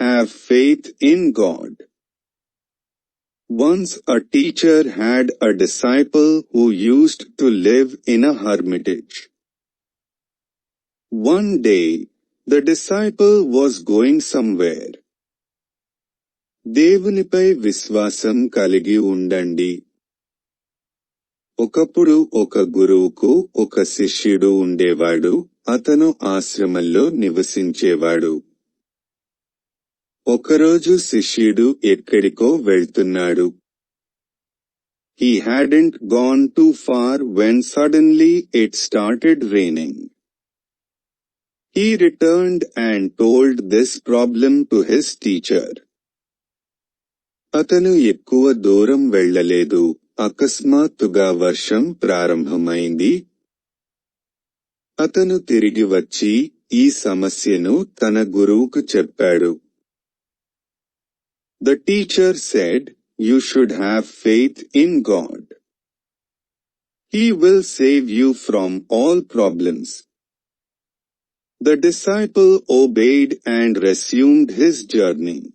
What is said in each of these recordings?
have faith in God. Once a teacher had a disciple who used to live in a hermitage. One day, the disciple was going somewhere. దేవునిపై విశ్వాసం కలిగి ఉండండి. ఒకప్పుడు ఒక గురువుకు ఒక శిష్యుడు ఉండేవాడు. అతను ఆశ్రమంలో నివసించేవాడు. ఒకరోజు శిష్యుడు ఎక్కడికో వెళ్తున్నాడు. He hadn't gone too far when suddenly it started raining. He returned and told this problem to his teacher. అతను ఎక్కువ దూరం వెళ్ళలేదు. అకస్మాత్తుగా వర్షం ప్రారంభమైంది. అతను తిరిగి వచ్చి ఈ సమస్యను తన గురువుకు చెప్పాడు. The teacher said, "You should have faith in God. He will save you from all problems." The disciple obeyed and resumed his journey.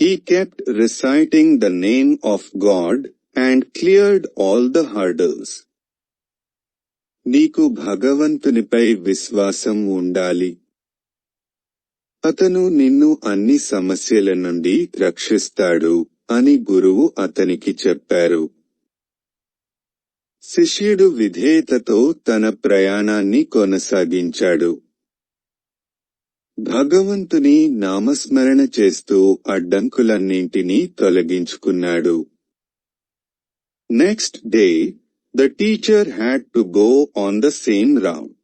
He kept reciting the name of God and cleared all the hurdles. నీకు భగవంతునిపై విశ్వాసం ఉండాలి. అతను నిన్ను అన్ని సమస్యల నుండి రక్షిస్తాడు అని గురువు అతనికి చెప్పారు. శిష్యుడు విధేయతతో తన ప్రయాణాన్ని కొనసాగించాడు. భగవంతుని నామస్మరణ చేస్తూ అడ్డంకులన్నింటినీ తొలగించుకున్నాడు. Next day, the teacher had to go on the same route.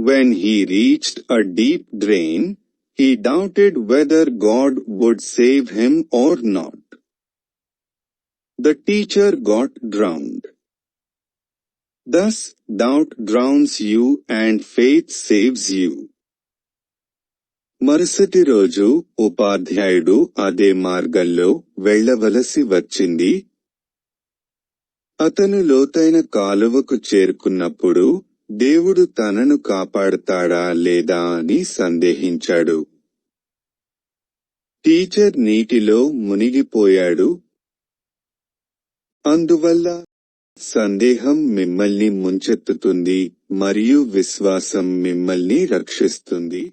When he reached a deep drain, he doubted whether God would save him or not. The teacher got drowned. Thus, doubt drowns you and faith saves you. మరుసటి రోజు ఉపాధ్యాయుడు అదే మార్గంలో వెళ్ళవలసి వచ్చింది. అతను లోతైన కాలువకు చేరుకున్నప్పుడు దేవుడు తనను కాపాడతాడా లేదా అని సందేహించాడు. టీచర్ నీటిలో మునిగిపోయాడు. అందువల్ల సందేహం మిమ్మల్ని ముంచెత్తుతుంది మరియు విశ్వాసం మిమ్మల్ని రక్షిస్తుంది.